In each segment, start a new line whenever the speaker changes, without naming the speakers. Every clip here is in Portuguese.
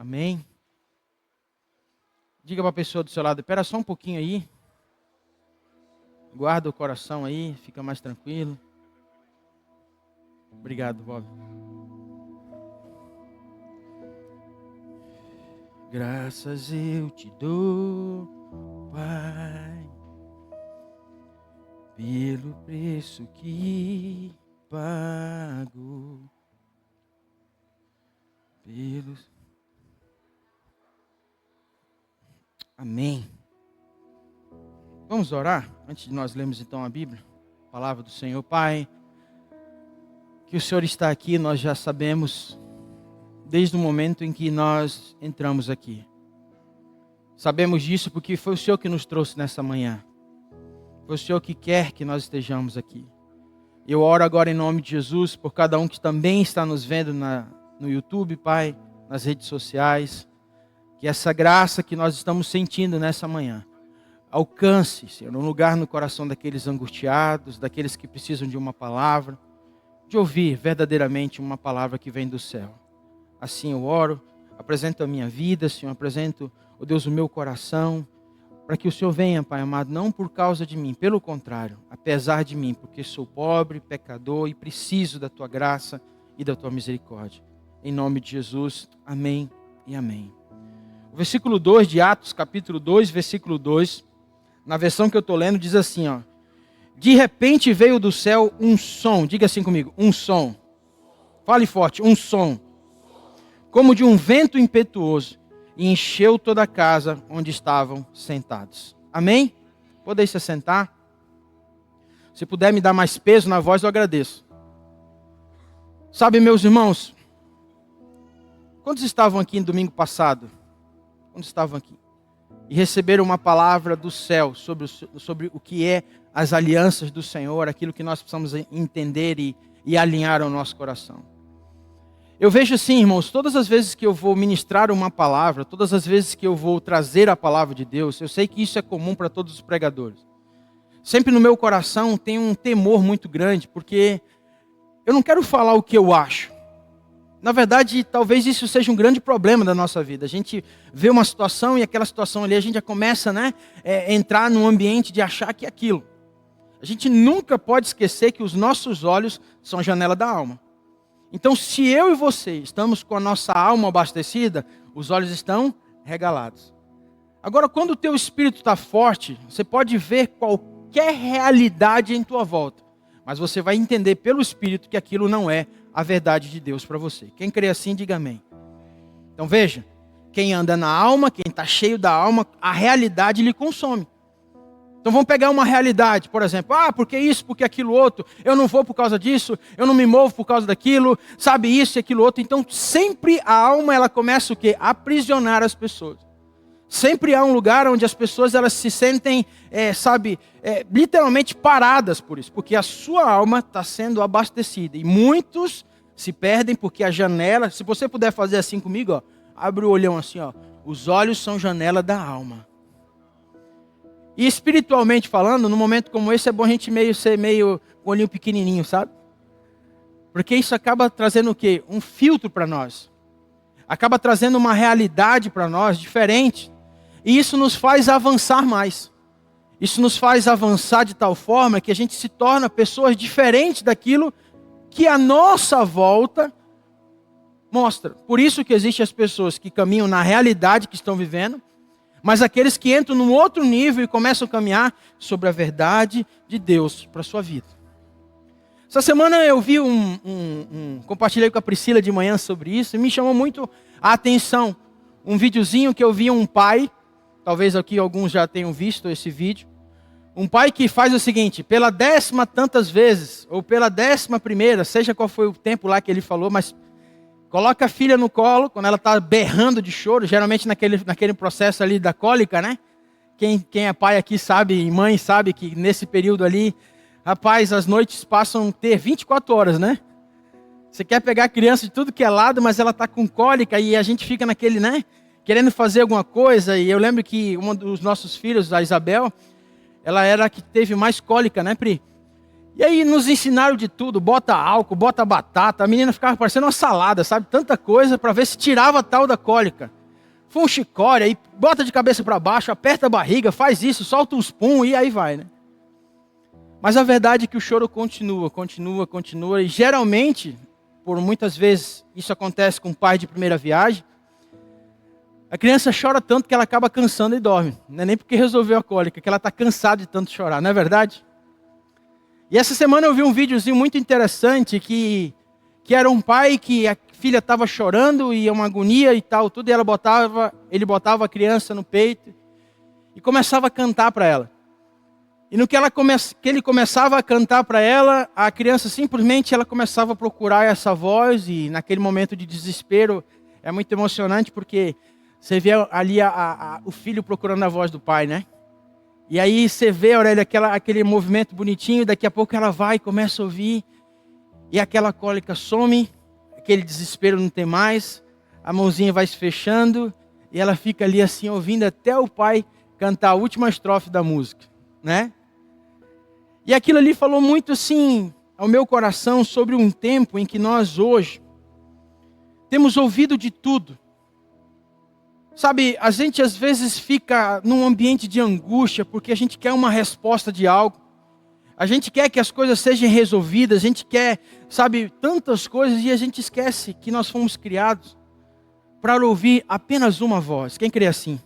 Amém? Diga para a pessoa do seu lado, espera só um pouquinho aí. Guarda o coração aí, fica mais tranquilo. Obrigado, Bob. Graças eu te dou, Pai, pelo preço que pago, pelos... Amém. Vamos orar? Antes de nós lermos então a Bíblia, a palavra do Senhor. Pai, que o Senhor está aqui, nós já sabemos desde o momento em que nós entramos aqui. Sabemos disso porque foi o Senhor que nos trouxe nessa manhã. Foi o Senhor que quer que nós estejamos aqui. Eu oro agora em nome de Jesus por cada um que também está nos vendo no YouTube, Pai, nas redes sociais. Que essa graça que nós estamos sentindo nessa manhã alcance, Senhor, um lugar no coração daqueles angustiados, daqueles que precisam de uma palavra, de ouvir verdadeiramente uma palavra que vem do céu. Assim eu oro, apresento a minha vida, Senhor, apresento, ó Deus, o meu coração, para que o Senhor venha, Pai amado, não por causa de mim, pelo contrário, apesar de mim, porque sou pobre, pecador e preciso da Tua graça e da Tua misericórdia. Em nome de Jesus, amém e amém. O versículo 2 de Atos, capítulo 2, versículo 2, na versão que eu estou lendo, diz assim, ó. De repente veio do céu um som, diga assim comigo, um som. Fale forte, um som. Como de um vento impetuoso, e encheu toda a casa onde estavam sentados. Amém? Podem se assentar? Se puder me dar mais peso na voz, eu agradeço. Sabe, meus irmãos, quantos estavam aqui no domingo passado? Quantos estavam aqui? E receberam uma palavra do céu sobre o que é as alianças do Senhor, aquilo que nós precisamos entender e alinhar ao nosso coração. Eu vejo assim, irmãos, todas as vezes que eu vou ministrar uma palavra, todas as vezes que eu vou trazer a palavra de Deus, eu sei que isso é comum para todos os pregadores. Sempre no meu coração tem um temor muito grande, porque eu não quero falar o que eu acho. Na verdade, talvez isso seja um grande problema da nossa vida. A gente vê uma situação e aquela situação ali, a gente já começa a entrar num ambiente de achar que é aquilo. A gente nunca pode esquecer que os nossos olhos são a janela da alma. Então, se eu e você estamos com a nossa alma abastecida, os olhos estão regalados. Agora, quando o teu espírito está forte, você pode ver qualquer realidade em tua volta. Mas você vai entender pelo espírito que aquilo não é a verdade de Deus para você. Quem crê assim, diga amém. Então veja, quem anda na alma, quem está cheio da alma, a realidade lhe consome. Então vamos pegar uma realidade, por exemplo, porque isso, porque aquilo outro, eu não vou por causa disso, eu não me movo por causa daquilo, sabe isso e aquilo outro. Então sempre a alma ela começa o quê? A aprisionar as pessoas. Sempre há um lugar onde as pessoas elas se sentem, literalmente paradas por isso, porque a sua alma está sendo abastecida. E muitos se perdem porque a janela, se você puder fazer assim comigo, ó, abre o olhão assim, ó, os olhos são janela da alma. E espiritualmente falando, num momento como esse é bom a gente ser meio com o olhinho pequenininho, sabe? Porque isso acaba trazendo o quê? Um filtro para nós. Acaba trazendo uma realidade para nós diferente. E isso nos faz avançar mais. Isso nos faz avançar de tal forma que a gente se torna pessoas diferentes daquilo que a nossa volta mostra. Por isso que existem as pessoas que caminham na realidade que estão vivendo, mas aqueles que entram num outro nível e começam a caminhar sobre a verdade de Deus para a sua vida. Essa semana eu vi compartilhei com a Priscila de manhã sobre isso e me chamou muito a atenção. Um videozinho que eu vi um pai, talvez aqui alguns já tenham visto esse vídeo. Um pai que faz o seguinte, pela 10ª tantas vezes, ou pela 11ª, seja qual foi o tempo lá que ele falou, mas coloca a filha no colo, quando ela está berrando de choro, geralmente naquele processo ali da cólica, né? Quem é pai aqui sabe, e mãe sabe que nesse período ali, rapaz, as noites passam a ter 24 horas, né? Você quer pegar a criança de tudo que é lado, mas ela está com cólica e a gente fica naquele, né? Querendo fazer alguma coisa. E eu lembro que uma dos nossos filhos, a Isabel, ela era a que teve mais cólica, né, Pri? E aí nos ensinaram de tudo, bota álcool, bota batata, a menina ficava parecendo uma salada, sabe? Tanta coisa para ver se tirava a tal da cólica. Foi um chicória, aí bota de cabeça para baixo, aperta a barriga, faz isso, solta uns pum e aí vai, né? Mas a verdade é que o choro continua, e geralmente, por muitas vezes, isso acontece com o pai de primeira viagem, a criança chora tanto que ela acaba cansando e dorme. Não é nem porque resolveu a cólica, que ela está cansada de tanto chorar, não é verdade? E essa semana eu vi um videozinho muito interessante que era um pai que a filha estava chorando e uma agonia e tal, tudo, e ele botava a criança no peito e começava a cantar para ela. E no que ele começava a cantar para ela, a criança simplesmente ela começava a procurar essa voz, e naquele momento de desespero é muito emocionante porque você vê ali o filho procurando a voz do pai, né? E aí você vê, Aurélia, aquele movimento bonitinho, daqui a pouco ela vai e começa a ouvir, e aquela cólica some, aquele desespero não tem mais, a mãozinha vai se fechando, e ela fica ali assim ouvindo até o pai cantar a última estrofe da música, né? E aquilo ali falou muito assim ao meu coração sobre um tempo em que nós hoje temos ouvido de tudo. Sabe, a gente às vezes fica num ambiente de angústia porque a gente quer uma resposta de algo. A gente quer que as coisas sejam resolvidas, a gente quer, sabe, tantas coisas, e a gente esquece que nós fomos criados para ouvir apenas uma voz. Quem crê assim?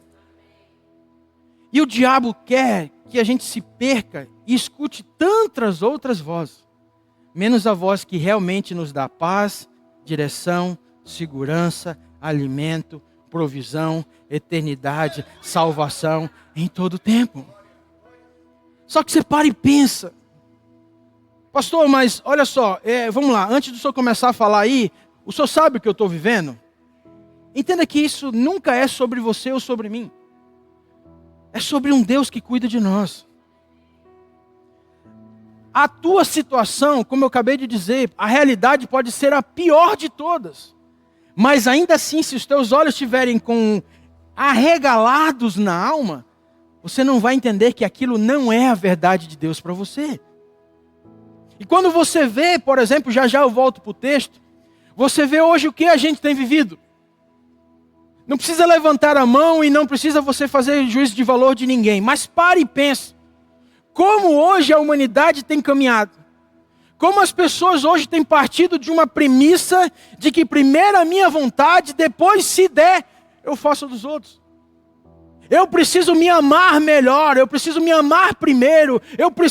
E o diabo quer que a gente se perca e escute tantas outras vozes, menos a voz que realmente nos dá paz, direção, segurança, alimento, provisão, eternidade, salvação em todo o tempo. Só que você para e pensa, pastor, mas olha só, vamos lá, antes do senhor começar a falar aí, o senhor sabe o que eu estou vivendo? Entenda que isso nunca é sobre você ou sobre mim. É sobre um Deus que cuida de nós. A tua situação, como eu acabei de dizer, a realidade pode ser a pior de todas. Mas ainda assim, se os teus olhos estiverem arregalados na alma, você não vai entender que aquilo não é a verdade de Deus para você. E quando você vê, por exemplo, já eu volto para o texto, você vê hoje o que a gente tem vivido. Não precisa levantar a mão e não precisa você fazer juízo de valor de ninguém. Mas pare e pense. Como hoje a humanidade tem caminhado. Como as pessoas hoje têm partido de uma premissa de que primeiro a minha vontade, depois se der, eu faço a dos outros. Eu preciso me amar melhor, eu preciso me amar primeiro.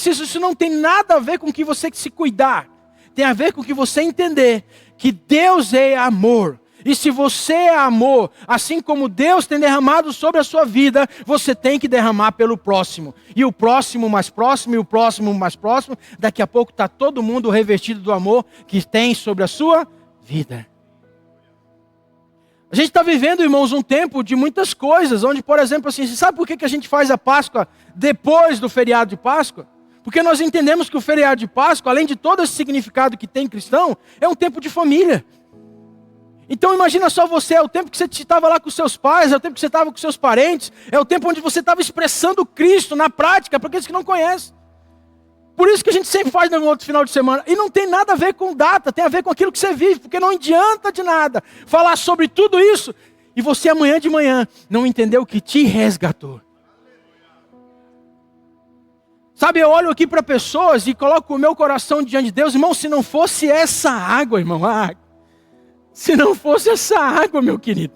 Isso não tem nada a ver com que você se cuidar. Tem a ver com que você entender que Deus é amor. E se você é amor, assim como Deus tem derramado sobre a sua vida, você tem que derramar pelo próximo. E o próximo mais próximo, e o próximo mais próximo. Daqui a pouco está todo mundo revestido do amor que tem sobre a sua vida. A gente está vivendo, irmãos, um tempo de muitas coisas, onde, por exemplo, assim, sabe por que a gente faz a Páscoa depois do feriado de Páscoa? Porque nós entendemos que o feriado de Páscoa, além de todo esse significado que tem cristão, é um tempo de família. Então imagina só você, é o tempo que você estava lá com seus pais, é o tempo que você estava com seus parentes, é o tempo onde você estava expressando Cristo na prática, para aqueles que não conhecem. Por isso que a gente sempre faz no outro final de semana. E não tem nada a ver com data, tem a ver com aquilo que você vive, porque não adianta de nada falar sobre tudo isso, e você amanhã de manhã não entendeu que te resgatou. Sabe, eu olho aqui para pessoas e coloco o meu coração diante de Deus, irmão, se não fosse essa água, irmão, se não fosse essa água, meu querido.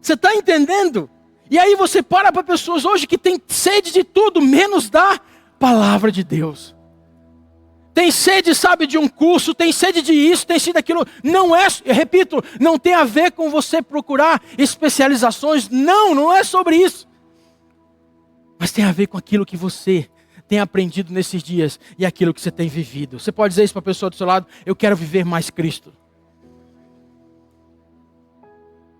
Você está entendendo? E aí você para pessoas hoje que têm sede de tudo, menos da palavra de Deus. Tem sede, sabe, de um curso, tem sede de isso, tem sede daquilo. Não é, repito, não tem a ver com você procurar especializações. Não é sobre isso. Mas tem a ver com aquilo que você tem aprendido nesses dias e aquilo que você tem vivido. Você pode dizer isso para a pessoa do seu lado: eu quero viver mais Cristo.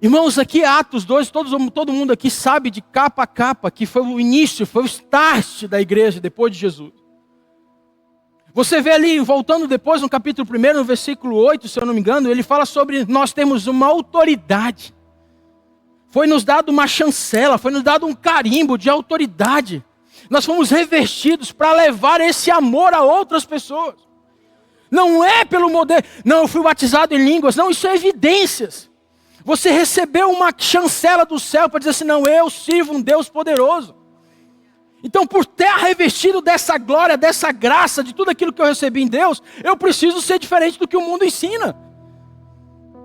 Irmãos, aqui Atos 2, todo mundo aqui sabe de capa a capa que foi o início, foi o start da igreja depois de Jesus. Você vê ali, voltando depois no capítulo 1, no versículo 8, se eu não me engano, ele fala sobre nós temos uma autoridade. Foi nos dado uma chancela, foi nos dado um carimbo de autoridade. Nós fomos revestidos para levar esse amor a outras pessoas. Não é pelo modelo, não, eu fui batizado em línguas. Não, isso é evidências. Você recebeu uma chancela do céu para dizer assim, não, eu sirvo um Deus poderoso. Então, por ter revestido dessa glória, dessa graça, de tudo aquilo que eu recebi em Deus, eu preciso ser diferente do que o mundo ensina.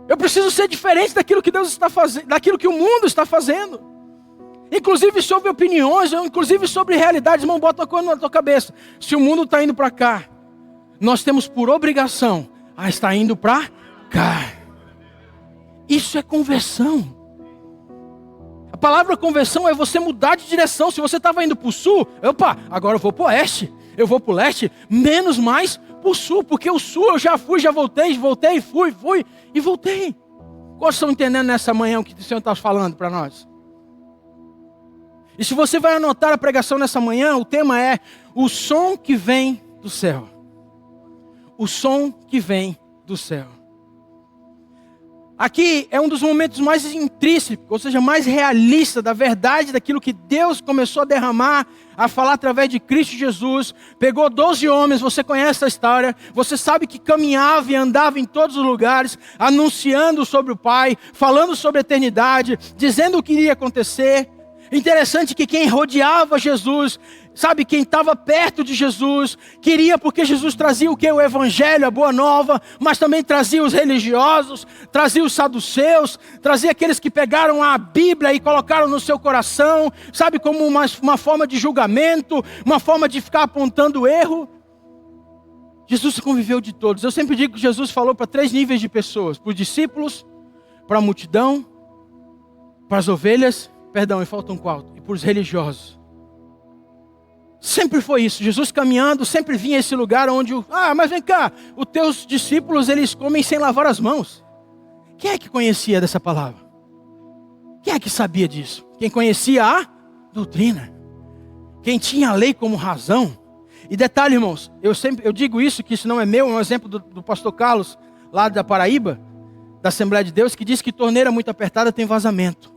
Eu preciso ser diferente daquilo que Deus está fazendo, daquilo que o mundo está fazendo. Inclusive sobre opiniões, inclusive sobre realidades. Irmão, bota uma coisa na tua cabeça. Se o mundo está indo para cá, nós temos por obrigação a estar indo para cá. Isso é conversão. A palavra conversão é você mudar de direção. Se você estava indo para o sul, opa, agora eu vou para o oeste, eu vou para o leste, menos mais para o sul, porque o sul eu já fui, já voltei, fui e voltei. Quantos estão entendendo nessa manhã o que o Senhor está falando para nós? E se você vai anotar a pregação nessa manhã, o tema é o som que vem do céu. O som que vem do céu. Aqui é um dos momentos mais intrínsecos, ou seja, mais realista da verdade daquilo que Deus começou a derramar, a falar através de Cristo Jesus. Pegou 12 homens, você conhece a história, você sabe que caminhava e andava em todos os lugares, anunciando sobre o Pai, falando sobre a eternidade, dizendo o que iria acontecer. Interessante que quem rodeava Jesus, sabe, quem estava perto de Jesus, queria, porque Jesus trazia o que? O Evangelho, a Boa Nova, mas também trazia os religiosos, trazia os saduceus, trazia aqueles que pegaram a Bíblia e colocaram no seu coração, sabe, como uma forma de julgamento, uma forma de ficar apontando o erro. Jesus conviveu de todos. Eu sempre digo que Jesus falou para 3 níveis de pessoas: para os discípulos, para a multidão, para as ovelhas, e falta um quarto, e para os religiosos. Sempre foi isso. Jesus caminhando, sempre vinha a esse lugar onde, mas vem cá, os teus discípulos, eles comem sem lavar as mãos. Quem é que conhecia dessa palavra? Quem é que sabia disso? Quem conhecia a doutrina. Quem tinha a lei como razão. E detalhe, irmãos, eu digo isso, que isso não é meu, é um exemplo do pastor Carlos, lá da Paraíba, da Assembleia de Deus, que diz que torneira muito apertada tem vazamento.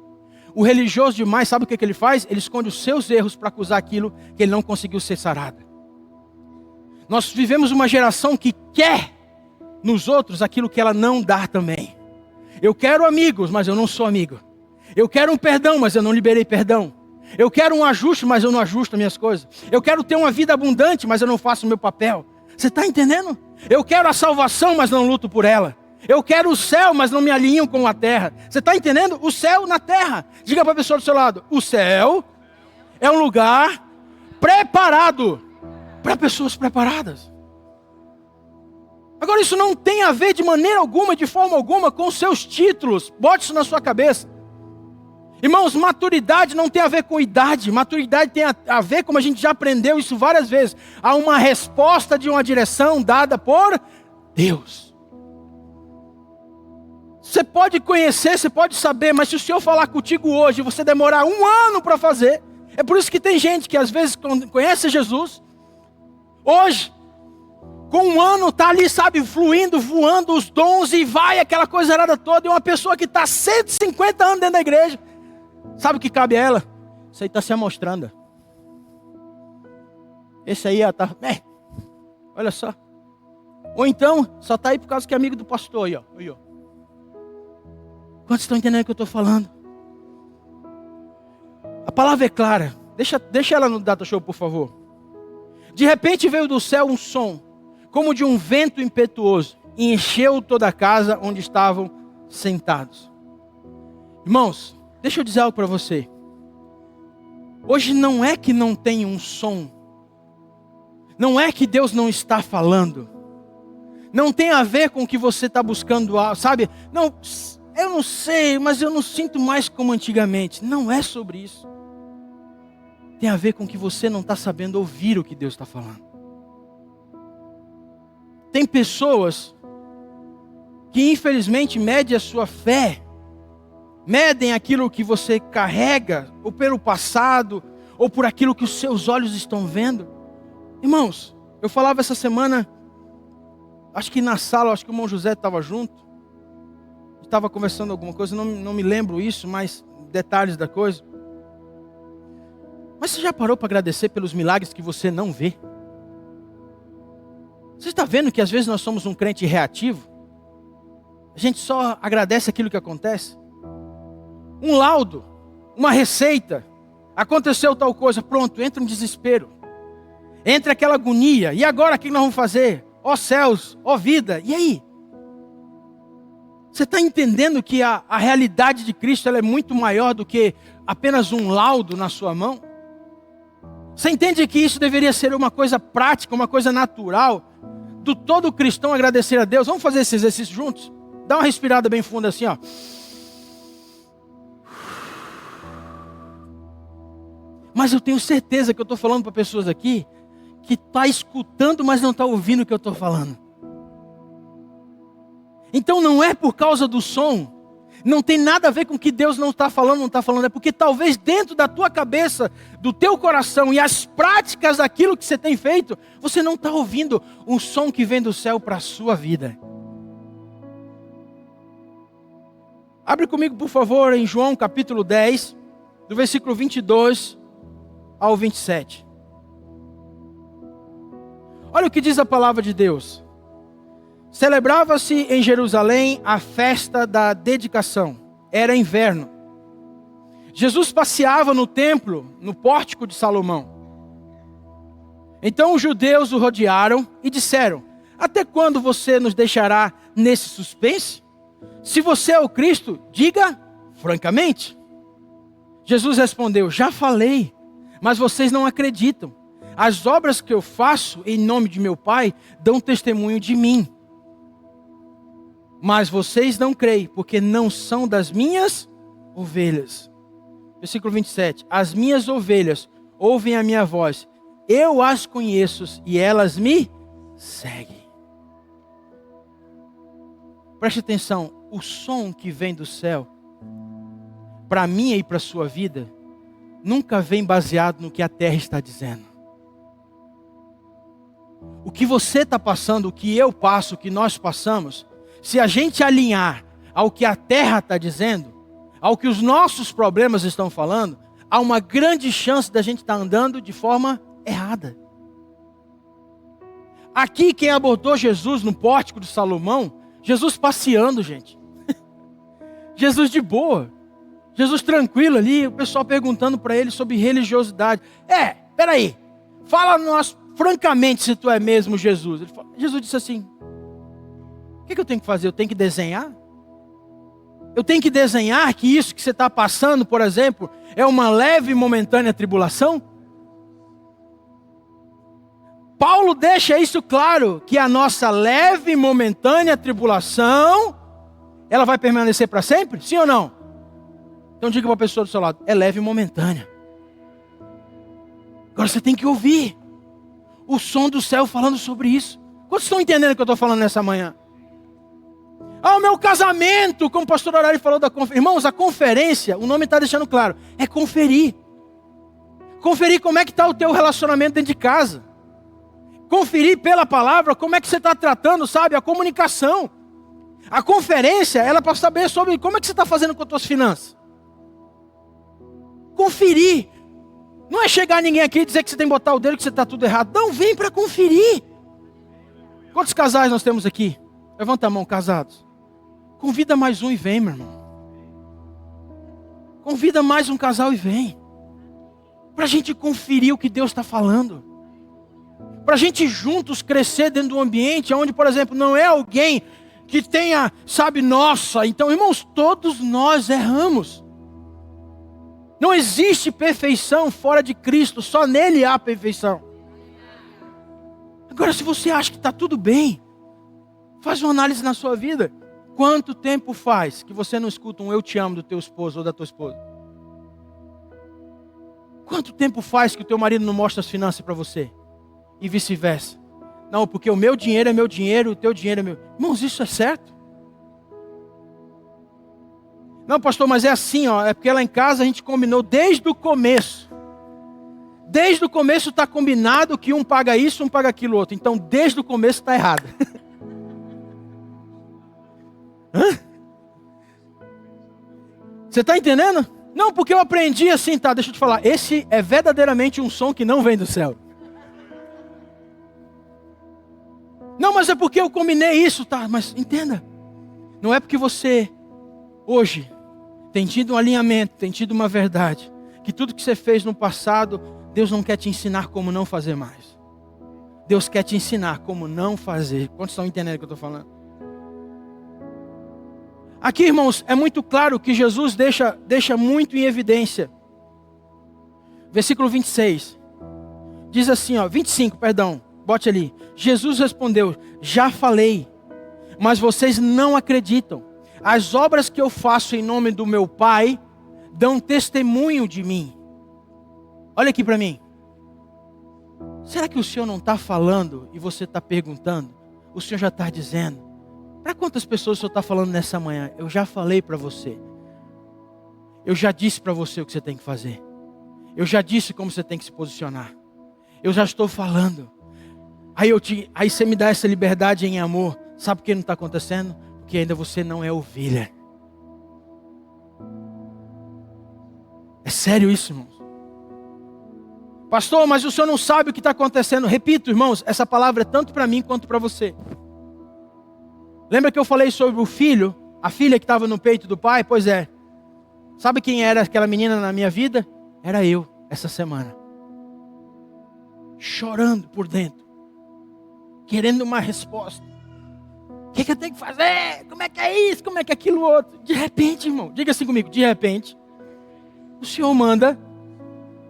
O religioso demais, sabe o que ele faz? Ele esconde os seus erros para acusar aquilo que ele não conseguiu ser sarado. Nós vivemos uma geração que quer nos outros aquilo que ela não dá também. Eu quero amigos, mas eu não sou amigo. Eu quero um perdão, mas eu não liberei perdão. Eu quero um ajuste, mas eu não ajusto as minhas coisas. Eu quero ter uma vida abundante, mas eu não faço o meu papel. Você está entendendo? Eu quero a salvação, mas não luto por ela. Eu quero o céu, mas não me alinho com a terra. Você está entendendo? O céu na terra. Diga para a pessoa do seu lado: o céu é um lugar preparado para pessoas preparadas. Agora, isso não tem a ver de maneira alguma, de forma alguma, com seus títulos. Bote isso na sua cabeça. Irmãos, maturidade não tem a ver com idade. Maturidade tem a ver, como a gente já aprendeu isso várias vezes, a uma resposta de uma direção dada por Deus. Você pode conhecer, você pode saber, mas se o Senhor falar contigo hoje, você demorar 1 ano para fazer. É por isso que tem gente que às vezes conhece Jesus, hoje, com 1 ano está ali, sabe, fluindo, voando os dons e vai aquela coisa errada toda. E uma pessoa que está 150 anos dentro da igreja, sabe o que cabe a ela? Isso aí está se amostrando. Esse aí está, olha só. Ou então, só está aí por causa que é amigo do pastor aí, ó. Aí, ó. Quantos estão entendendo o que eu estou falando? A palavra é clara. Deixa ela no data show, por favor. De repente veio do céu um som, como de um vento impetuoso, e encheu toda a casa onde estavam sentados. Irmãos, deixa eu dizer algo para você. Hoje não é que não tem um som. Não é que Deus não está falando. Não tem a ver com o que você está buscando, sabe? Não, eu não sei, mas eu não sinto mais como antigamente. Não é sobre isso. Tem a ver com que você não está sabendo ouvir o que Deus está falando. Tem pessoas que infelizmente medem a sua fé, medem aquilo que você carrega, ou pelo passado, ou por aquilo que os seus olhos estão vendo. Irmãos, eu falava essa semana, acho que na sala, acho que o irmão José estava junto, estava conversando alguma coisa, não me lembro isso, mas detalhes da coisa. Mas você já parou para agradecer pelos milagres que você não vê? Você está vendo que às vezes nós somos um crente reativo? A gente só agradece aquilo que acontece. Um laudo, uma receita, aconteceu tal coisa, pronto, entra um desespero. Entra aquela agonia. E agora o que nós vamos fazer? Ó céus, ó vida, e aí? Você está entendendo que a realidade de Cristo ela é muito maior do que apenas um laudo na sua mão? Você entende que isso deveria ser uma coisa prática, uma coisa natural, do todo cristão agradecer a Deus? Vamos fazer esse exercício juntos? Dá uma respirada bem funda assim, ó. Mas eu tenho certeza que eu estou falando para pessoas aqui que está escutando, mas não está ouvindo o que eu estou falando. Então não é por causa do som, não tem nada a ver com o que Deus não está falando, é porque talvez dentro da tua cabeça, do teu coração e as práticas daquilo que você tem feito, você não está ouvindo um som que vem do céu para a sua vida. Abre comigo, por favor, em João capítulo 10, do versículo 22 ao 27. Olha o que diz a palavra de Deus. Celebrava-se em Jerusalém a festa da dedicação. Era inverno. Jesus passeava no templo, no pórtico de Salomão. Então os judeus o rodearam e disseram: até quando você nos deixará nesse suspense? Se você é o Cristo, diga francamente. Jesus respondeu: já falei, mas vocês não acreditam. As obras que eu faço em nome de meu Pai dão testemunho de mim. Mas vocês não creem, porque não são das minhas ovelhas. Versículo 27. As minhas ovelhas ouvem a minha voz. Eu as conheço e elas me seguem. Preste atenção. O som que vem do céu, para mim e para a sua vida, nunca vem baseado no que a terra está dizendo. O que você está passando, o que eu passo, o que nós passamos, se a gente alinhar ao que a terra está dizendo, ao que os nossos problemas estão falando, há uma grande chance da gente estar andando de forma errada. Aqui quem abordou Jesus no pórtico de Salomão, Jesus passeando, gente. Jesus de boa. Jesus tranquilo ali, o pessoal perguntando para ele sobre religiosidade. Peraí, fala-nos francamente se tu é mesmo Jesus. Jesus disse assim: o que eu tenho que fazer? Eu tenho que desenhar? Eu tenho que desenhar que isso que você está passando, por exemplo, é uma leve e momentânea tribulação? Paulo deixa isso claro, que a nossa leve e momentânea tribulação, ela vai permanecer para sempre? Sim ou não? Então diga para a pessoa do seu lado: é leve e momentânea. Agora você tem que ouvir o som do céu falando sobre isso. Quantos estão entendendo o que eu estou falando nessa manhã? O meu casamento, como o pastor Horário falou da conferência. Irmãos, a conferência, o nome está deixando claro, é conferir. Conferir como é que está o teu relacionamento dentro de casa. Conferir pela palavra como é que você está tratando, sabe, a comunicação. A conferência, ela é para saber sobre como é que você está fazendo com as tuas finanças. Conferir. Não é chegar ninguém aqui e dizer que você tem que botar o dedo que você está tudo errado. Não, vem para conferir. Quantos casais nós temos aqui? Levanta a mão, casados. Convida mais um e vem, meu irmão. Convida mais um casal e vem. Para a gente conferir o que Deus está falando. Para a gente juntos crescer dentro de um ambiente onde, por exemplo, não é alguém que tenha, sabe, nossa. Então, irmãos, todos nós erramos. Não existe perfeição fora de Cristo, só nele há perfeição. Agora, se você acha que está tudo bem, faz uma análise na sua vida. Quanto tempo faz que você não escuta um eu te amo do teu esposo ou da tua esposa? Quanto tempo faz que o teu marido não mostra as finanças para você? E vice-versa. Não, porque o meu dinheiro é meu dinheiro, o teu dinheiro é meu. Irmãos, isso é certo? Não, pastor, mas é assim, ó. É porque lá em casa a gente combinou desde o começo. Desde o começo está combinado que um paga isso, um paga aquilo outro. Então, desde o começo está errado. Hã? Você está entendendo? Não, porque eu aprendi assim, tá, deixa eu te falar. Esse é verdadeiramente um som que não vem do céu. Não, mas é porque eu combinei isso, tá, mas entenda. Não é porque você, hoje, tem tido um alinhamento, tem tido uma verdade, que tudo que você fez no passado, Deus não quer te ensinar como não fazer mais. Deus quer te ensinar como não fazer. Quantos estão entendendo o que eu estou falando? Aqui, irmãos, é muito claro que Jesus deixa muito em evidência. Versículo 26. Diz assim, 25, perdão. Bote ali. Jesus respondeu: já falei, mas vocês não acreditam. As obras que eu faço em nome do meu Pai dão testemunho de mim. Olha aqui para mim. Será que o Senhor não está falando e você está perguntando? O Senhor já está dizendo. Para quantas pessoas o Senhor está falando nessa manhã? Eu já falei para você. Eu já disse para você o que você tem que fazer. Eu já disse como você tem que se posicionar. Eu já estou falando. Aí você me dá essa liberdade em amor. Sabe por que não está acontecendo? Porque ainda você não é ovelha. É sério isso, irmãos? Pastor, mas o senhor não sabe o que está acontecendo. Repito, irmãos, essa palavra é tanto para mim quanto para você. Lembra que eu falei sobre o filho, a filha que estava no peito do pai? Pois é. Sabe quem era aquela menina na minha vida? Era eu, essa semana. Chorando por dentro. Querendo uma resposta. O que eu tenho que fazer? Como é que é isso? Como é que é aquilo outro? De repente, irmão, diga assim comigo, de repente, o Senhor manda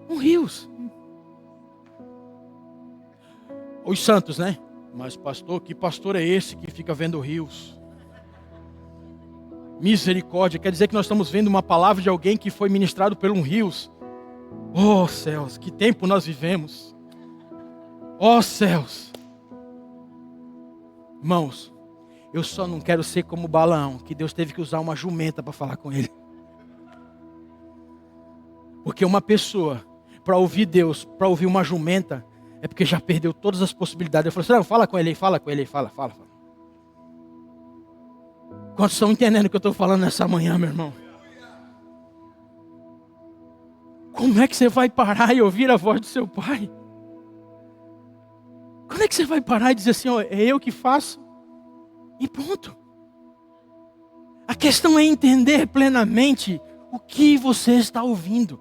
um rios. Os santos, né? Mas pastor, que pastor é esse que fica vendo rios? Misericórdia, quer dizer que nós estamos vendo uma palavra de alguém que foi ministrado por um rios. Oh céus, que tempo nós vivemos. Oh céus. Irmãos, eu só não quero ser como Balaão, que Deus teve que usar uma jumenta para falar com ele. Porque uma pessoa, para ouvir Deus, para ouvir uma jumenta, é porque já perdeu todas as possibilidades. Eu falei assim, não, fala com ele, fala. Quantos estão entendendo o que eu estou falando nessa manhã, meu irmão? Como é que você vai parar e ouvir a voz do seu pai? Quando é que você vai parar e dizer assim, é eu que faço? E ponto. A questão é entender plenamente o que você está ouvindo.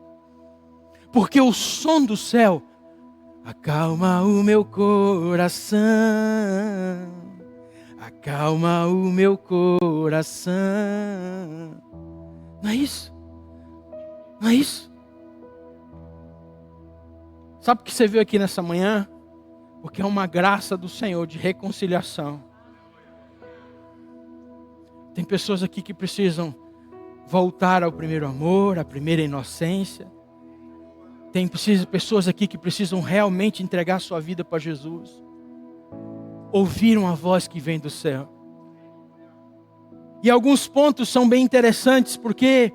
Porque o som do céu acalma o meu coração. Acalma o meu coração. Não é isso? Não é isso? Sabe o que você viu aqui nessa manhã? Porque é uma graça do Senhor de reconciliação. Tem pessoas aqui que precisam voltar ao primeiro amor, à primeira inocência. Tem pessoas aqui que precisam realmente entregar sua vida para Jesus. Ouviram a voz que vem do céu. E alguns pontos são bem interessantes, porque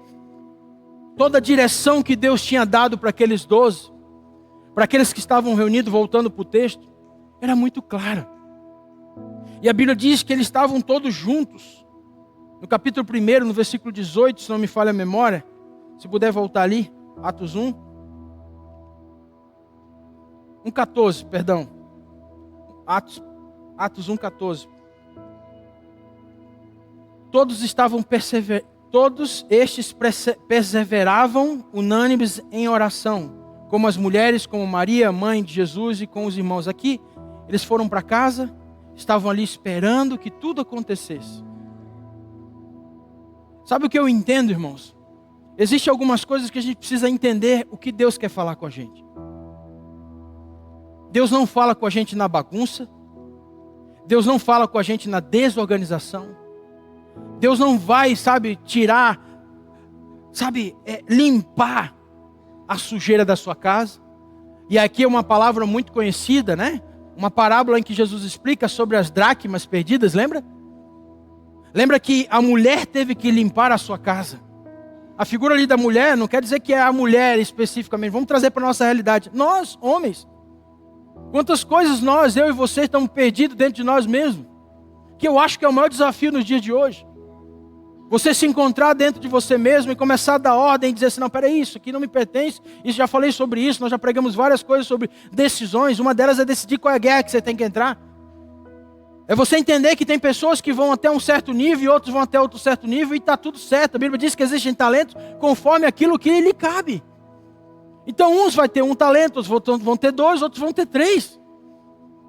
toda a direção que Deus tinha dado para aqueles 12, para aqueles que estavam reunidos, voltando para o texto, era muito clara. E a Bíblia diz que eles estavam todos juntos. No capítulo 1, no versículo 18, se não me falha a memória, se puder voltar ali, Atos 1. 1,14, perdão. Atos 1,14. Todos estes perseveravam unânimes em oração, como as mulheres, como Maria, mãe de Jesus, e com os irmãos. Aqui, eles foram para casa, estavam ali esperando que tudo acontecesse. Sabe o que eu entendo, irmãos? Existem algumas coisas que a gente precisa entender o que Deus quer falar com a gente. Deus não fala com a gente na bagunça. Deus não fala com a gente na desorganização. Deus não vai, tirar, limpar a sujeira da sua casa. E aqui é uma palavra muito conhecida, né? Uma parábola em que Jesus explica sobre as dracmas perdidas, lembra? Lembra que a mulher teve que limpar a sua casa. A figura ali da mulher não quer dizer que é a mulher especificamente. Vamos trazer para a nossa realidade. Nós, homens, quantas coisas eu e você estamos perdidos dentro de nós mesmos. Que eu acho que é o maior desafio nos dias de hoje. Você se encontrar dentro de você mesmo e começar a dar ordem e dizer assim, não, peraí, isso aqui não me pertence. Isso, já falei sobre isso, nós já pregamos várias coisas sobre decisões. Uma delas é decidir qual é a guerra que você tem que entrar. É você entender que tem pessoas que vão até um certo nível e outros vão até outro certo nível e está tudo certo. A Bíblia diz que existem talentos conforme aquilo que lhe cabe. Então uns vai ter um talento, outros vão ter 2, outros vão ter 3.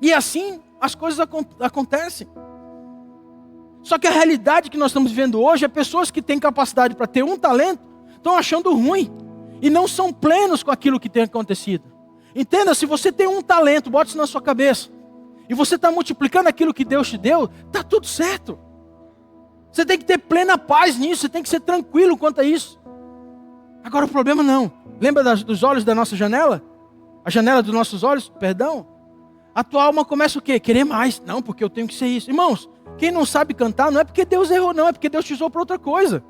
E assim as coisas acontecem. Só que a realidade que nós estamos vivendo hoje é pessoas que têm capacidade para ter um talento, estão achando ruim. E não são plenos com aquilo que tem acontecido. Entenda, se você tem um talento, bote isso na sua cabeça. E você está multiplicando aquilo que Deus te deu, está tudo certo. Você tem que ter plena paz nisso, você tem que ser tranquilo quanto a isso. Agora o problema não. Lembra dos olhos da nossa janela? A janela dos nossos olhos, perdão. A tua alma começa o quê? Querer mais. Não, porque eu tenho que ser isso. Irmãos, quem não sabe cantar não é porque Deus errou, não. É porque Deus te usou para outra coisa.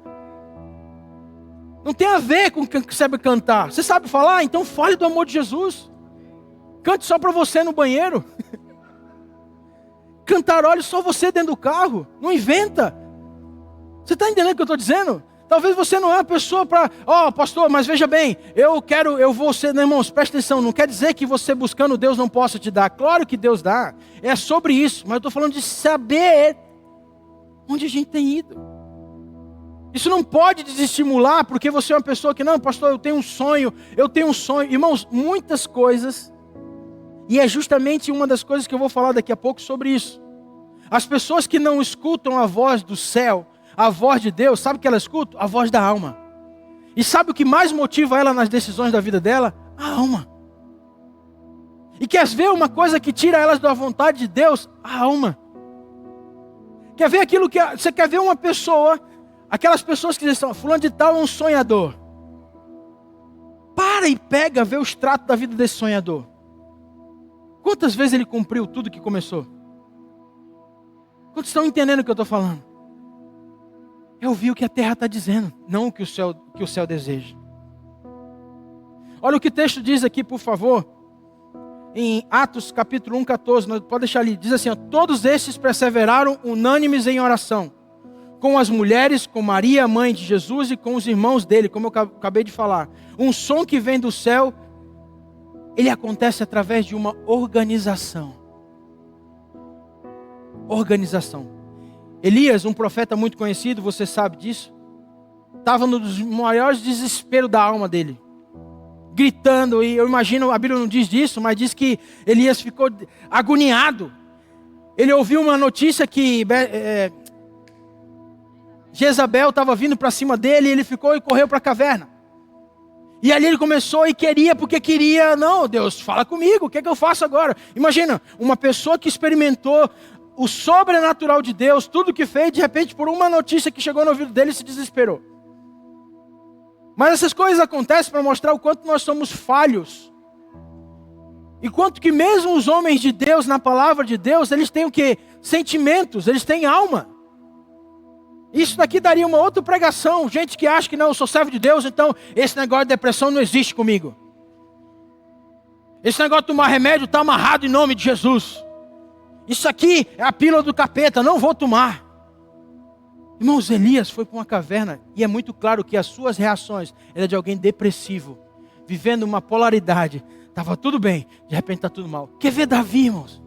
Não tem a ver com quem sabe cantar. Você sabe falar? Então fale do amor de Jesus. Cante só para você no banheiro. Cantarole só você dentro do carro. Não inventa. Você está entendendo o que eu estou dizendo? Talvez você não é a pessoa para... pastor, mas veja bem, eu vou ser... Não, irmãos, presta atenção, não quer dizer que você buscando Deus não possa te dar. Claro que Deus dá. É sobre isso. Mas eu estou falando de saber onde a gente tem ido. Isso não pode desestimular porque você é uma pessoa que... Não, pastor, eu tenho um sonho. Irmãos, muitas coisas... E é justamente uma das coisas que eu vou falar daqui a pouco sobre isso. As pessoas que não escutam a voz do céu... A voz de Deus, sabe o que ela escuta? A voz da alma. E sabe o que mais motiva ela nas decisões da vida dela? A alma. E quer ver uma coisa que tira elas da vontade de Deus? A alma. Quer ver aquilo que... Você quer ver uma pessoa, aquelas pessoas que dizem, fulano de tal é um sonhador. Para e pega, vê o extrato da vida desse sonhador. Quantas vezes ele cumpriu tudo que começou? Quantos estão entendendo o que eu estou falando? É ouvir o que a terra está dizendo, não o que o céu deseja. Olha o que o texto diz aqui, por favor. Em Atos capítulo 1, 14. Pode deixar ali. Diz assim, todos estes perseveraram unânimes em oração. Com as mulheres, com Maria, mãe de Jesus, e com os irmãos dele, como eu acabei de falar. Um som que vem do céu, ele acontece através de uma organização. Organização. Elias, um profeta muito conhecido, você sabe disso, estava nos maiores desesperos da alma dele, gritando, e eu imagino, a Bíblia não diz disso, mas diz que Elias ficou agoniado. Ele ouviu uma notícia que Jezabel estava vindo para cima dele, e ele ficou e correu para a caverna. E ali ele começou e porque queria, não, Deus, fala comigo, o que é que eu faço agora? Imagina, uma pessoa que experimentou o sobrenatural de Deus, tudo que fez, de repente, por uma notícia que chegou no ouvido dele, se desesperou. Mas essas coisas acontecem para mostrar o quanto nós somos falhos. E quanto que mesmo os homens de Deus, na palavra de Deus, eles têm o quê? Sentimentos, eles têm alma. Isso daqui daria uma outra pregação. Gente que acha que não, eu sou servo de Deus, então esse negócio de depressão não existe comigo. Esse negócio de tomar remédio está amarrado em nome de Jesus. Isso aqui é a pílula do capeta, não vou tomar. Irmãos, Elias foi para uma caverna e é muito claro que as suas reações eram de alguém depressivo, vivendo uma polaridade. Estava tudo bem, de repente está tudo mal. Quer ver Davi, irmãos?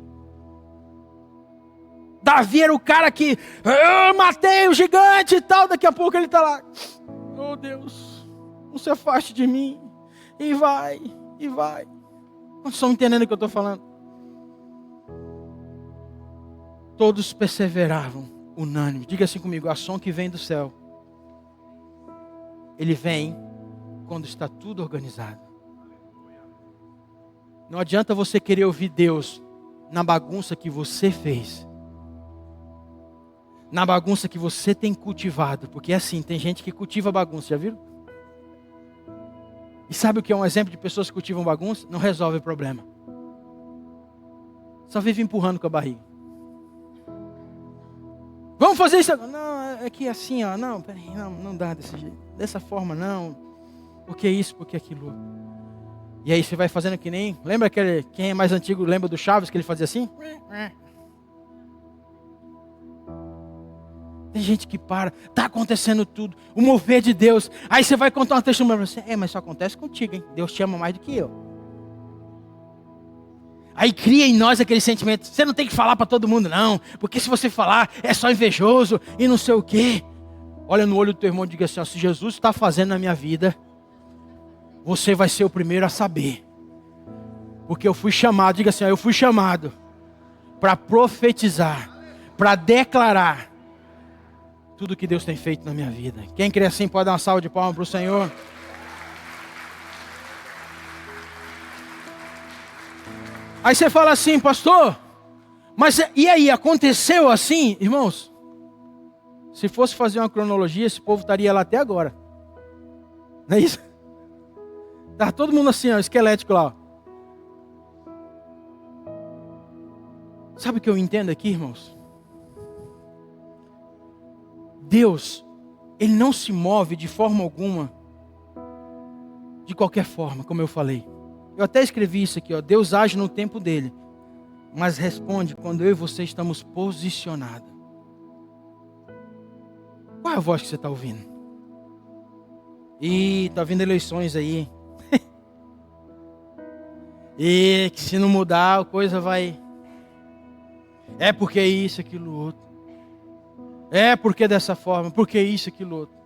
Davi era o cara que eu matei o gigante e tal, daqui a pouco ele está lá. Oh Deus, não se afaste de mim. E vai, e vai. Vocês estão entendendo o que eu estou falando? Todos perseveravam, unânime. Diga assim comigo, a som que vem do céu. Ele vem quando está tudo organizado. Não adianta você querer ouvir Deus na bagunça que você fez. Na bagunça que você tem cultivado. Porque é assim, tem gente que cultiva bagunça, já viram? E sabe o que é um exemplo de pessoas que cultivam bagunça? Não resolve o problema. Só vive empurrando com a barriga. Vamos fazer isso agora. Não, é que assim, ó. Não, peraí, não dá desse jeito. Dessa forma, não. Porque isso, porque aquilo. E aí você vai fazendo que nem... Lembra quem é mais antigo lembra do Chaves que ele fazia assim? Tem gente que para, está acontecendo tudo, o mover de Deus. Aí você vai contar uma testemunha para você. Mas isso acontece contigo, hein? Deus te ama mais do que eu. Aí cria em nós aquele sentimento, você não tem que falar para todo mundo não, porque se você falar é só invejoso e não sei o quê. Olha no olho do teu irmão e diga assim, se Jesus está fazendo na minha vida, você vai ser o primeiro a saber. Porque eu fui chamado, diga assim, eu fui chamado para profetizar, para declarar tudo que Deus tem feito na minha vida. Quem crê assim pode dar uma salva de palmas para o Senhor. Aí você fala assim, pastor, mas e aí, aconteceu assim? Irmãos, se fosse fazer uma cronologia, esse povo estaria lá até agora. Não é isso? Tá todo mundo assim, ó, esquelético lá. Sabe o que eu entendo aqui, irmãos? Deus, Ele não se move de forma alguma, de qualquer forma, como eu falei. Eu até escrevi isso aqui, ó. Deus age no tempo dele, mas responde quando eu e você estamos posicionados. Qual é a voz que você está ouvindo? Ih, tá vindo eleições aí. E que se não mudar, a coisa vai... É porque isso, aquilo, outro. É porque dessa forma, porque isso, aquilo, outro.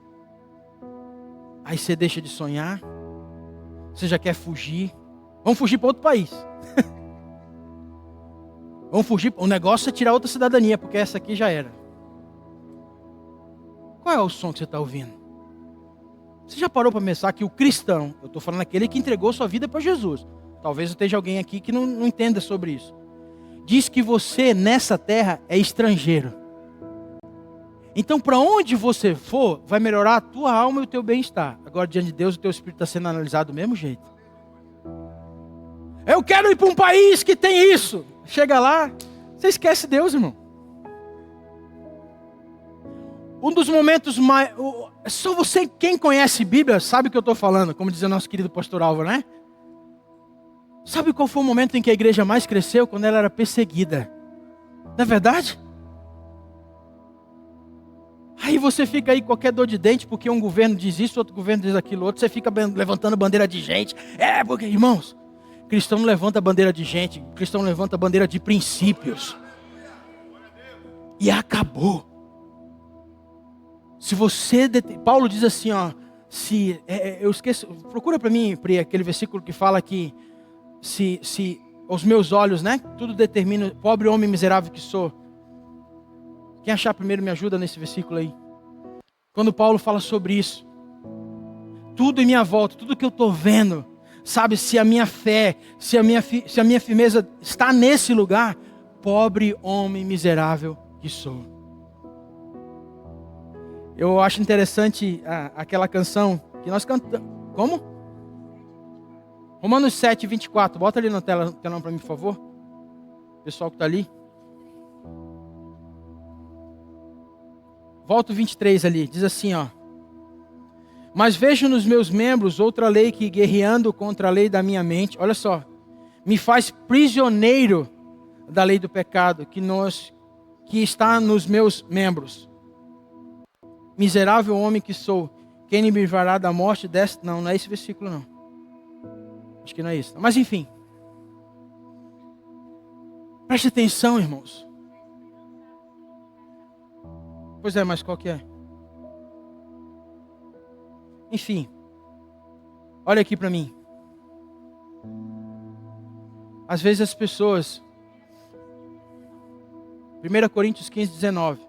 Aí você deixa de sonhar. Você já quer fugir. Vamos fugir para outro país. Vamos fugir. O negócio é tirar outra cidadania, porque essa aqui já era. Qual é o som que você está ouvindo? Você já parou para pensar que o cristão, eu estou falando aquele que entregou sua vida para Jesus. Talvez esteja alguém aqui que não entenda sobre isso. Diz que você nessa terra é estrangeiro. Então para onde você for, vai melhorar a tua alma e o teu bem-estar. Agora diante de Deus o teu espírito está sendo analisado do mesmo jeito. Eu quero ir para um país que tem isso. Chega lá, você esquece Deus, irmão. Um dos momentos mais... Só você, quem conhece Bíblia, sabe o que eu estou falando. Como diz o nosso querido pastor Álvaro, né? Sabe qual foi o momento em que a igreja mais cresceu? Quando ela era perseguida. Não é verdade? Aí você fica aí com qualquer dor de dente, porque um governo diz isso, outro governo diz aquilo, outro. Você fica levantando bandeira de gente. Porque, irmãos, cristão não levanta bandeira de gente. Cristão levanta bandeira de princípios. E acabou. Se você... Paulo diz assim, ó. Eu esqueço... Procura para mim, Pri, aquele versículo que fala que... Se os meus olhos, né? Tudo determina, pobre homem miserável que sou. Quem achar primeiro me ajuda nesse versículo aí. Quando Paulo fala sobre isso. Tudo em minha volta, tudo que eu estou vendo. Sabe, se a minha fé, se a minha firmeza está nesse lugar. Pobre homem miserável que sou. Eu acho interessante aquela canção que nós cantamos. Como? Romanos 7, 24. Bota ali na tela para mim, por favor. Pessoal que está ali. Volta o 23 ali. Diz assim, ó. Mas vejo nos meus membros outra lei que, guerreando contra a lei da minha mente, olha só, me faz prisioneiro da lei do pecado que está nos meus membros. Miserável homem que sou, quem me livrará da morte desta... Não é esse versículo não. Acho que não é isso. Mas enfim. Preste atenção, irmãos. Pois é, mas qual que é? Enfim. Olha aqui para mim. Às vezes as pessoas... 1 Coríntios 15, 19.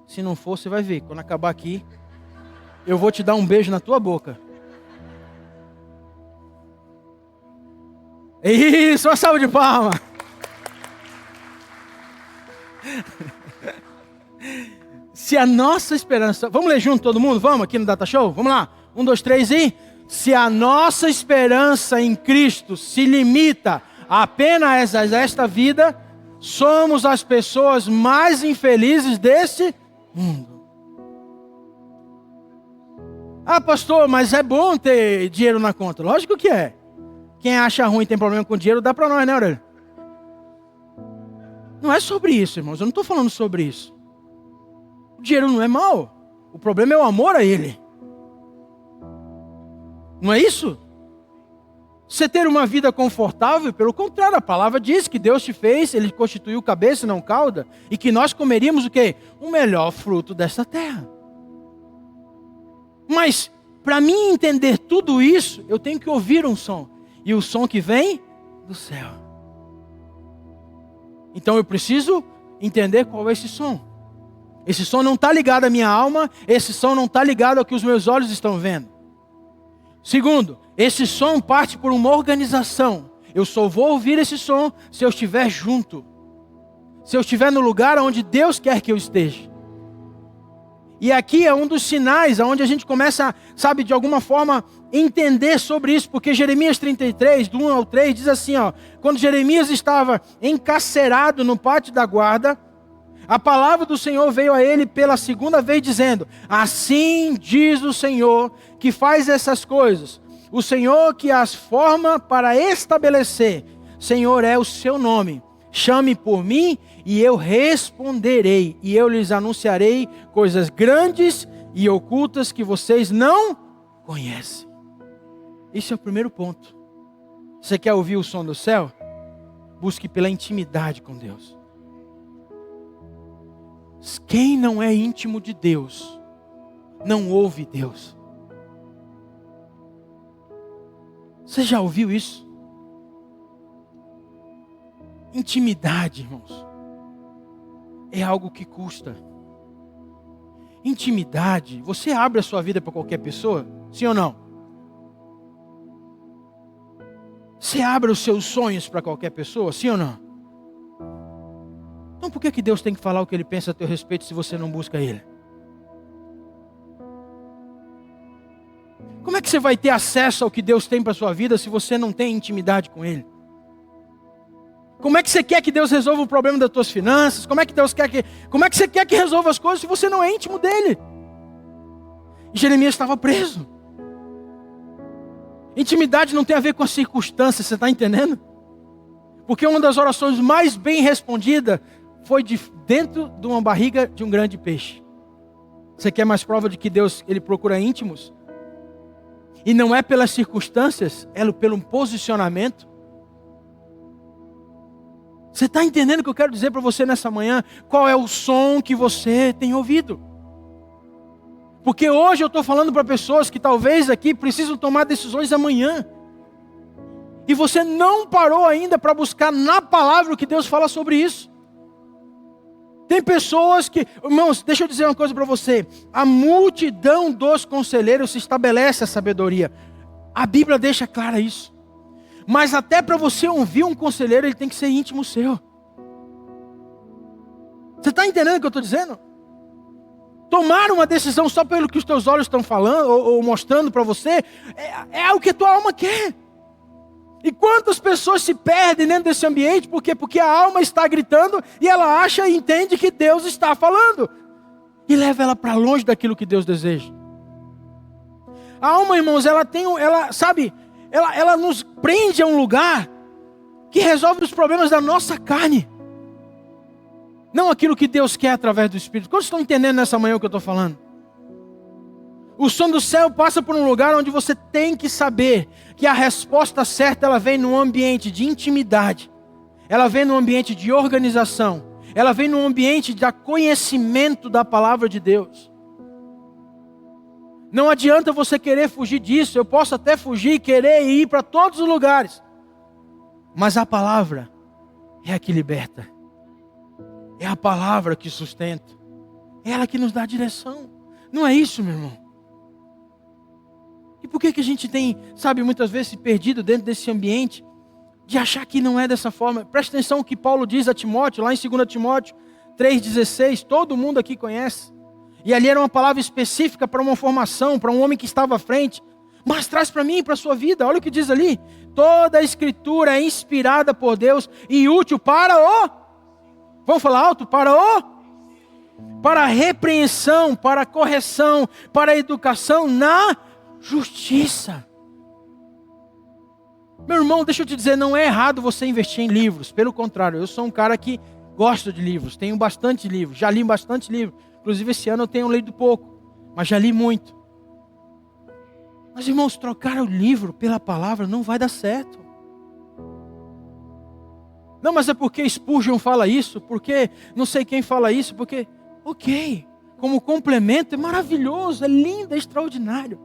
Se não for, você vai ver. Quando acabar aqui, eu vou te dar um beijo na tua boca. Isso, uma salva de palmas. Se a nossa esperança... Vamos ler junto todo mundo? Vamos aqui no Data Show? Vamos lá. 1, 2, 3 e... Se a nossa esperança em Cristo se limita apenas a esta vida, somos as pessoas mais infelizes deste mundo. Ah, pastor, mas é bom ter dinheiro na conta. Lógico que é. Quem acha ruim tem problema com dinheiro, dá para nós, né, Aurélio? Não é sobre isso, irmãos. Eu não estou falando sobre isso. O dinheiro não é mau. O problema é o amor a ele. Não é isso? Você ter uma vida confortável, pelo contrário, a palavra diz que Deus te fez, Ele constituiu cabeça e não cauda, e que nós comeríamos o quê? O melhor fruto desta terra. Mas, para mim entender tudo isso, eu tenho que ouvir um som. E o som que vem do céu. Então eu preciso entender qual é esse som. Esse som não está ligado à minha alma, esse som não está ligado ao que os meus olhos estão vendo. Segundo, esse som parte por uma organização. Eu só vou ouvir esse som se eu estiver junto. Se eu estiver no lugar onde Deus quer que eu esteja. E aqui é um dos sinais onde a gente começa, sabe, de alguma forma, entender sobre isso. Porque Jeremias 33, do 1 ao 3, diz assim, ó. Quando Jeremias estava encarcerado no pátio da guarda, a palavra do Senhor veio a ele pela segunda vez dizendo: assim diz o Senhor que faz essas coisas. O Senhor que as forma para estabelecer. Senhor é o seu nome. Chame por mim e eu responderei. E eu lhes anunciarei coisas grandes e ocultas que vocês não conhecem. Esse é o primeiro ponto. Você quer ouvir o som do céu? Busque pela intimidade com Deus. Quem não é íntimo de Deus, não ouve Deus. Você já ouviu isso? Intimidade, irmãos, é algo que custa. Intimidade, você abre a sua vida para qualquer pessoa? Sim ou não? Você abre os seus sonhos para qualquer pessoa? Sim ou não? Então por que Deus tem que falar o que Ele pensa a teu respeito se você não busca Ele? Como é que você vai ter acesso ao que Deus tem para a sua vida se você não tem intimidade com Ele? Como é que você quer que Deus resolva o problema das tuas finanças? Como é que você quer que resolva as coisas se você não é íntimo dEle? E Jeremias estava preso. Intimidade não tem a ver com as circunstâncias, você está entendendo? Porque uma das orações mais bem respondidas foi dentro de uma barriga de um grande peixe. Você quer mais prova de que Deus, Ele procura íntimos? E não é pelas circunstâncias, é pelo posicionamento. Você está entendendo o que eu quero dizer para você nessa manhã? Qual é o som que você tem ouvido? Porque hoje eu estou falando para pessoas que talvez aqui precisam tomar decisões amanhã. E você não parou ainda para buscar na palavra o que Deus fala sobre isso. Tem pessoas que, irmãos, deixa eu dizer uma coisa para você. A multidão dos conselheiros se estabelece a sabedoria. A Bíblia deixa clara isso. Mas até para você ouvir um conselheiro, ele tem que ser íntimo seu. Você está entendendo o que eu estou dizendo? Tomar uma decisão só pelo que os teus olhos estão falando ou mostrando para você, é o que a tua alma quer. E quantas pessoas se perdem dentro desse ambiente? Por quê? Porque a alma está gritando e ela acha e entende que Deus está falando. E leva ela para longe daquilo que Deus deseja. A alma, irmãos, ela nos prende a um lugar que resolve os problemas da nossa carne. Não aquilo que Deus quer através do Espírito. Quantos estão entendendo nessa manhã o que eu estou falando? O som do céu passa por um lugar onde você tem que saber que a resposta certa ela vem num ambiente de intimidade. Ela vem num ambiente de organização. Ela vem num ambiente de conhecimento da palavra de Deus. Não adianta você querer fugir disso. Eu posso até fugir, querer ir para todos os lugares. Mas a palavra é a que liberta. É a palavra que sustenta. É ela que nos dá direção. Não é isso, meu irmão? E por que a gente tem, sabe, muitas vezes se perdido dentro desse ambiente de achar que não é dessa forma? Presta atenção o que Paulo diz a Timóteo, lá em 2 Timóteo 3,16, todo mundo aqui conhece. E ali era uma palavra específica para uma formação, para um homem que estava à frente. Mas traz para mim e para a sua vida, olha o que diz ali. Toda a escritura é inspirada por Deus e útil para vamos falar alto? Para a repreensão, para a correção, para a educação na justiça. Meu irmão, deixa eu te dizer, não é errado você investir em livros. Pelo contrário, eu sou um cara que Gosto de livros, tenho bastante livros, já li bastante livros. Inclusive esse ano eu tenho lido pouco, mas já li muito. Mas irmãos, trocar o livro pela palavra não vai dar certo. Não, mas é porque Spurgeon fala isso, porque não sei quem fala isso, porque... Ok, como complemento é maravilhoso, é lindo, é extraordinário.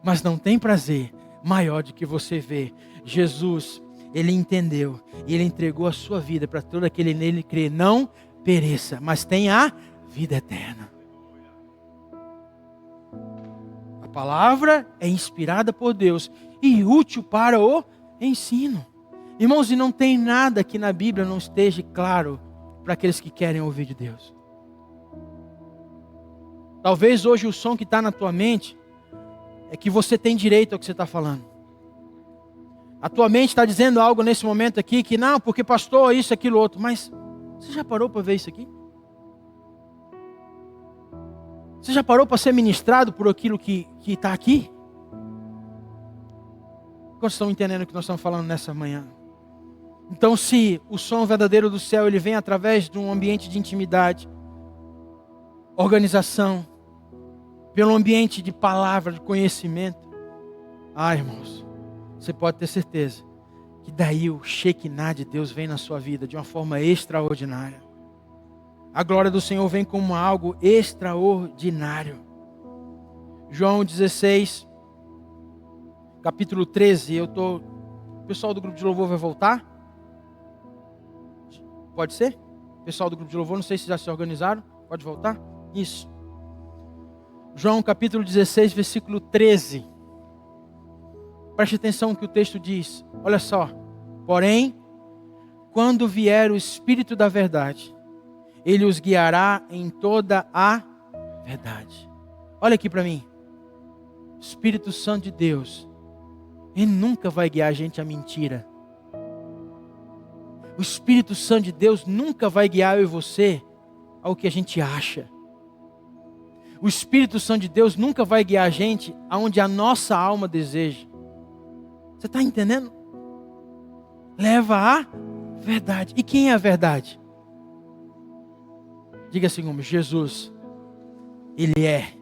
Mas não tem prazer maior do que você ver Jesus, Ele entendeu e Ele entregou a sua vida para todo aquele nele crê, não pereça, mas tenha a vida eterna. A palavra é inspirada por Deus e útil para o ensino. Irmãos, e não tem nada que na Bíblia não esteja claro para aqueles que querem ouvir de Deus. Talvez hoje o som que está na tua mente é que você tem direito ao que você está falando. A tua mente está dizendo algo nesse momento aqui que não, porque pastor, isso, aquilo, outro. Mas você já parou para ver isso aqui? Você já parou para ser ministrado por aquilo que está aqui? Quantos estão entendendo o que nós estamos falando nessa manhã? Então, se o som verdadeiro do céu ele vem através de um ambiente de intimidade, organização, pelo ambiente de palavra, de conhecimento, irmãos, você pode ter certeza que daí o Shekinah de Deus vem na sua vida de uma forma extraordinária. A glória do Senhor vem como algo extraordinário. João 16, capítulo 13, o pessoal do grupo de louvor vai voltar? Pode ser? Pessoal do grupo de louvor, não sei se já se organizaram, pode voltar? Isso. João capítulo 16, versículo 13. Preste atenção no que o texto diz. Olha só. Porém, quando vier o Espírito da verdade, Ele os guiará em toda a verdade. Olha aqui para mim. O Espírito Santo de Deus, Ele nunca vai guiar a gente à mentira. O Espírito Santo de Deus nunca vai guiar eu e você ao que a gente acha. O Espírito Santo de Deus nunca vai guiar a gente aonde a nossa alma deseja. Você está entendendo? Leva a verdade. E quem é a verdade? Diga assim como Jesus. Ele é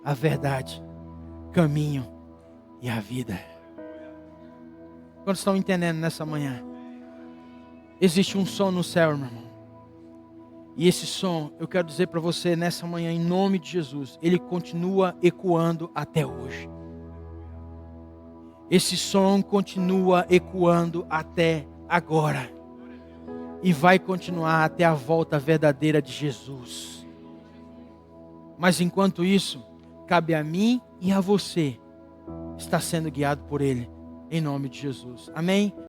a verdade, caminho e a vida. Quantos estão entendendo nessa manhã? Existe um som no céu, meu irmão. E esse som, eu quero dizer para você nessa manhã, em nome de Jesus, ele continua ecoando até hoje. Esse som continua ecoando até agora. E vai continuar até a volta verdadeira de Jesus. Mas enquanto isso, cabe a mim e a você estar sendo guiado por Ele, em nome de Jesus. Amém?